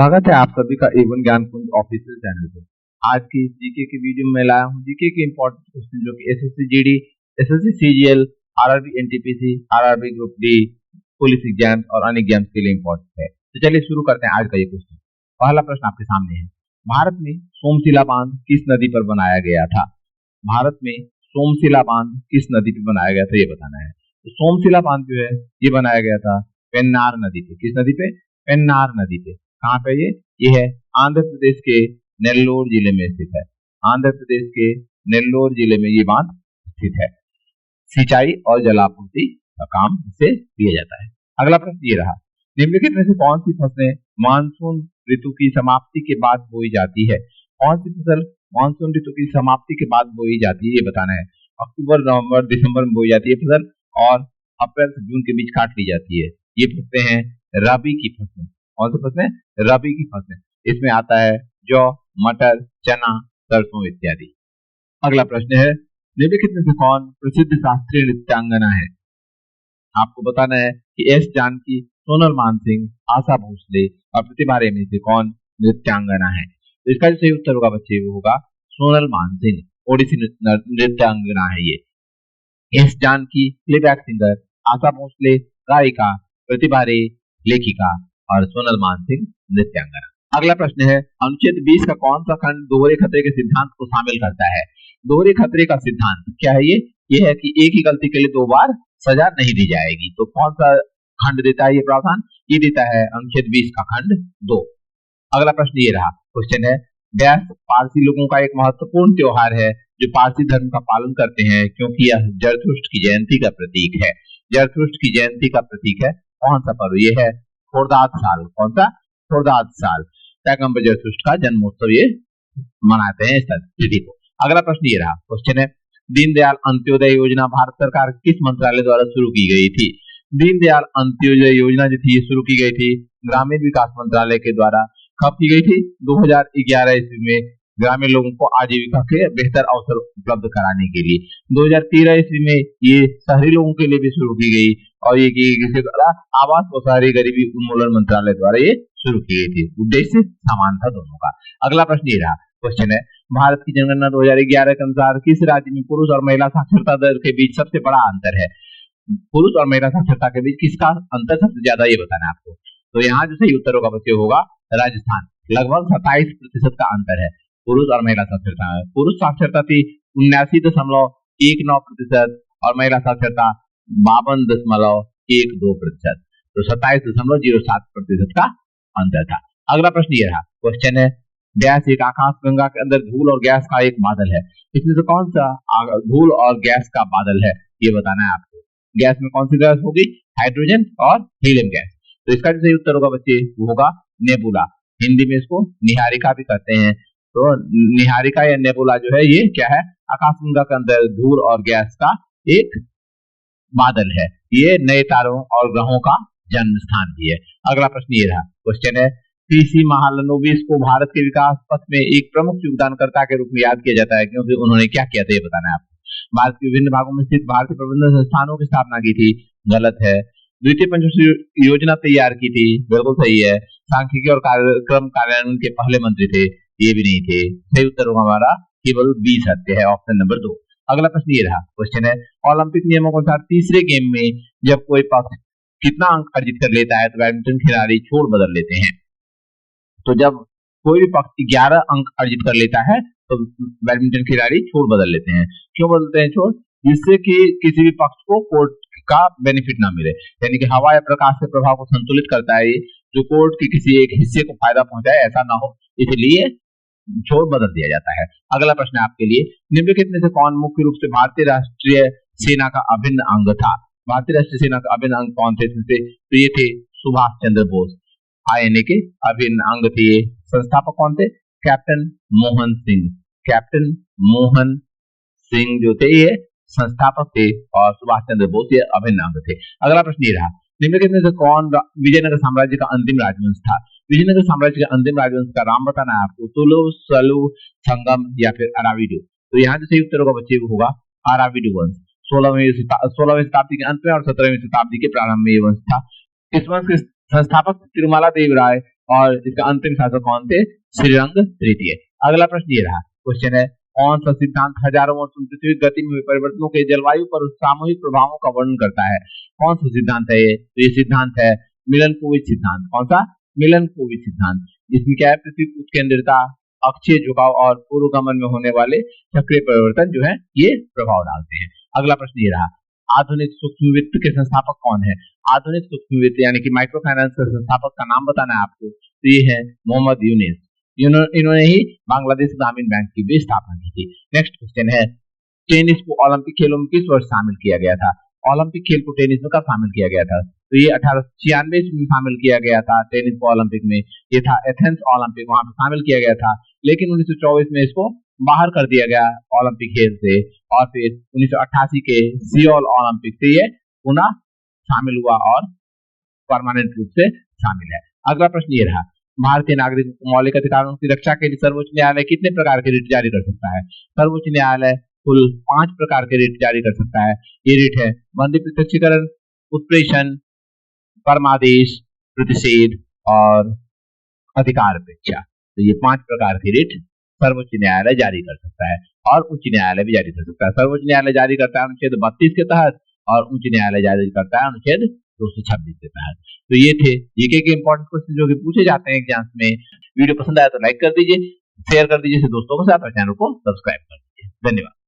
स्वागत है आप सभी का एवन ज्ञान कुंज ऑफिशियल चैनल पे। आज की जीके की वीडियो में लाया हूँ जीके के इंपॉर्टेंट क्वेश्चन जो कि SSC GD, SSC CGL, RRB NTPC, RRB group D, police exam और अन्य एग्जाम्स के लिए इंपॉर्टेंट है। तो चलिए शुरू करते हैं आज का ये क्वेश्चन। पहला प्रश्न आपके सामने है, भारत में सोमशिला बांध किस नदी पर बनाया गया था? भारत में सोमशिला बांध किस नदी पर बनाया गया था ये बताना है। तो सोमशिला बांध जो है ये बनाया गया था पेन्नार नदी पे। किस नदी पे? पेन्नार नदी पे। कहाँ पे ये है आंध्र प्रदेश के नेल्लोर जिले में स्थित है। आंध्र प्रदेश के नेल्लोर जिले में ये बांध स्थित है। सिंचाई और जलापूर्ति का काम इसे किया जाता है। अगला प्रश्न ये रहा, निम्नलिखित में से कौन सी फसलें मानसून ऋतु की समाप्ति के बाद बोई जाती है? कौन सी फसल मानसून ऋतु की समाप्ति के बाद बोई जाती है ये बताना है। अक्टूबर, नवंबर, दिसंबर में बोई जाती है फसल और अप्रैल से जून के बीच काट ली जाती है। ये फसलें हैं रबी की फसलें। कौन सी फसलें? रबी की फसलें। इसमें आता है जौ, मटर, चना, सरसों इत्यादि। अगला प्रश्न है, निम्नलिखित में से कौन प्रसिद्ध शास्त्रीय नृत्यांगना है? आपको बताना है कि एस जानकी, सोनल मानसिंह, आशा भोसले और प्रतिभा रेमी से कौन नृत्यांगना है? तो इसका जो सही उत्तर होगा बच्चे वो होगा सोनल मानसिंह, ओडिसी नृत्यांगना है ये। S Janaki playback singer, Asha Bhosle गायिका, प्रतिभा रे लेखिका और सोनल मानसिंह नृत्यांगना। अगला प्रश्न है, अनुच्छेद 20 का कौन सा खंड दोहरे खतरे के सिद्धांत को शामिल करता है? दोहरे खतरे का सिद्धांत क्या है? ये है कि एक ही गलती के लिए दो बार सजा नहीं दी जाएगी। तो कौन सा खंड देता है ये प्रावधान? ये देता है अनुच्छेद 20 का खंड 2। अगला प्रश्न ये रहा, क्वेश्चन है, डैश पारसी लोगों का एक महत्वपूर्ण त्योहार है जो पारसी धर्म का पालन करते हैं क्योंकि यह जरथुष्ट की जयंती का प्रतीक है। जरथुष्ट की जयंती का प्रतीक है कौन सा पर्व? ये है खोरदाद साल। कौन सा? खोरदाद साल। पैगंबर जरथुष्ट का जन्मोत्सव ये मनाते हैं इस तिथि को। अगला प्रश्न ये रहा, क्वेश्चन है, दीनदयाल अंत्योदय योजना भारत सरकार किस मंत्रालय द्वारा शुरू की गई थी? दीनदयाल अंत्योदय योजना जो थी शुरू की गई थी ग्रामीण विकास मंत्रालय के द्वारा। कब की गई थी? 2011 ईस्वी में, ग्रामीण लोगों को आजीविका के बेहतर अवसर उपलब्ध कराने के लिए। 2013 ईस्वी में ये शहरी लोगों के लिए भी शुरू की गई और ये किसी द्वारा आवास और शहरी गरीबी उन्मूलन मंत्रालय द्वारा ये शुरू की गई थी। उद्देश्य समान था दोनों का। अगला प्रश्न ये रहा, क्वेश्चन है, भारत की जनगणना 2011 के अनुसार किस राज्य में पुरुष और महिला साक्षरता दर के बीच सबसे बड़ा अंतर है? पुरुष और महिला साक्षरता के बीच किसका अंतर सबसे ज्यादा ये बताना है आपको। तो यहाँ जो सही उत्तर होगा बच्चे होगा राजस्थान। लगभग 27% का अंतर है पुरुष और महिला साक्षरता में। पुरुष साक्षरता थी 79.19% और महिला साक्षरता 52.12%। तो 27.07% का अंतर था। अगला प्रश्न ये रहा, क्वेश्चन है, गैस एक आकाश गंगा के अंदर धूल और गैस का एक बादल है। इसमें से कौन सा धूल और गैस का बादल है ये बताना है आपको। गैस में कौन सी गैस होगी? हाइड्रोजन और हीलियम गैस। तो इसका जो सही उत्तर होगा बच्चे वो होगा नेबुला। हिंदी में इसको निहारिका भी कहते हैं। तो निहारिका या नेबुला जो है ये क्या है? आकाशगंगा के अंदर धूल और गैस का एक बादल है। ये नए तारों और ग्रहों का जन्म स्थान भी है। अगला प्रश्न ये रहा, क्वेश्चन है, पीसी महालनोबिस को भारत के विकास पथ में एक प्रमुख योगदानकर्ता के रूप में याद किया जाता है क्योंकि उन्होंने क्या किया था ये बताना है आपको। भारत के विभिन्न भागों में स्थित भारतीय प्रबंधन संस्थानों की स्थापना की थी। गलत है। द्वितीय पंचवर्षीय योजना तैयार की थी। बिल्कुल सही है। सांख्यिकी और कार्यक्रम कार्यान्वयन के पहले मंत्री थे। ये भी नहीं थे। सही उत्तर होगा हमारा केवल 20 सत्य है, ऑप्शन नंबर 2। अगला प्रश्न ये रहा, क्वेश्चन है, ओलंपिक नियमों के अनुसार तीसरे गेम में जब कोई पक्ष कितना अंक अर्जित कर लेता है तो बैडमिंटन खिलाड़ी छोड़ बदल लेते हैं। तो जब कोई भी पक्ष 11 अंक अर्जित कर लेता है तो बैडमिंटन खिलाड़ी छोड़ बदल लेते हैं। क्यों बदलते हैं छोड़? जिससे कि किसी भी पक्ष को कोर्ट का बेनिफिट ना मिले, यानी कि हवा या प्रकाश के प्रभाव को संतुलित करता है जो कोर्ट के किसी एक हिस्से को फायदा पहुंचाए ऐसा ना हो, इसलिए छोड़ बदल दिया जाता है। अगला प्रश्न है आपके लिए, निम्नलिखित में से कौन मुख्य रूप से भारतीय राष्ट्रीय सेना का अभिन्न अंग था? भारतीय राष्ट्रीय सेना का अभिन्न अंग कौन थे? तो ये थे सुभाष चंद्र बोस। आईएनए के अभिन्न अंग थे। संस्थापक कौन थे? कैप्टन मोहन सिंह। कैप्टन मोहन सिंह जो थे ये संस्थापक थे और सुभाष चंद्र बोस ये अभिन्न अंग थे। अगला प्रश्न ये रहा, निम्नलिखित में से कौन विजयनगर साम्राज्य का अंतिम राजवंश था? विजयनगर साम्राज्य का अंतिम राजवंश का नाम बताना है आपको। तुलु, सलु, संगम या फिर अराविडु। तो यहाँ जो सही उत्तर होगा बच्चे को होगा अराविडु वंश। 16वीं शताब्दी के अंत में और 17वीं शताब्दी के प्रारंभ में ये वंश था। इस वंश के संस्थापक तिरुमाला देव राय और इसका अंतिम शासक कौन थे? श्रीरंग तृतीय। अगला प्रश्न ये रहा, क्वेश्चन है कौन सा सिद्धांत हजारों वर्षों पृथ्वी की गति में हुए परिवर्तनों के जलवायु पर सामूहिक प्रभावों का वर्णन करता है? कौन सा सिद्धांत है ये? तो ये सिद्धांत है मिलनकोविच सिद्धांत। कौन सा? मिलनकोविच सिद्धांत। जिसमें क्या है, पृथ्वी की उत्केंद्रिता, अक्षीय झुकाव और पूर्वगमन में होने वाले चक्रीय परिवर्तन जो है ये प्रभाव डालते हैं। अगला प्रश्न ये रहा, आधुनिक सूक्ष्म वित्त के संस्थापक कौन है? आधुनिक सूक्ष्म वित्त यानी कि माइक्रो फाइनेंस के संस्थापक का नाम बताना है आपको। तो ये है मोहम्मद यूनिस। इन्होंने ही बांग्लादेश ग्रामीण बैंक की भी स्थापना की थी। नेक्स्ट क्वेश्चन है, टेनिस को ओलंपिक खेलों में किस वर्ष शामिल किया गया था? ओलंपिक खेल को टेनिस में कब शामिल किया गया था? तो ये 1896 में शामिल किया गया था टेनिस को ओलंपिक में। ये था एथेंस ओलंपिक, वहां पे शामिल किया गया था, लेकिन 1924 में इसको बाहर कर दिया गया ओलंपिक खेल से, और फिर 1988 के सियोल ओलंपिक से ये पुनः शामिल हुआ और परमानेंट रूप से शामिल है। अगला प्रश्न ये रहा, भारतीय नागरिकों को मौलिक अधिकारों की रक्षा के लिए सर्वोच्च न्यायालय कितने प्रकार के रिट जारी कर सकता है? सर्वोच्च न्यायालय कुल 5 प्रकार के रिट जारी कर सकता है। ये रिट है बंदी प्रत्यक्षीकरण, उत्प्रेषण, परमादेश, प्रतिषेध और अधिकार अपेक्षा। तो ये 5 प्रकार के रिट सर्वोच्च न्यायालय जारी कर सकता है और उच्च न्यायालय भी जारी कर सकता है। सर्वोच्च न्यायालय जारी करता है अनुच्छेद 32 के तहत और उच्च न्यायालय जारी करता है अनुच्छेद 226 के तहत। तो ये थे जीके के इंपॉर्टेंट क्वेश्चन जो कि पूछे जाते हैं एग्जाम्स में। वीडियो पसंद आया तो लाइक कर दीजिए, शेयर कर दीजिए दोस्तों के साथ और चैनल को सब्सक्राइब कर दीजिए। धन्यवाद।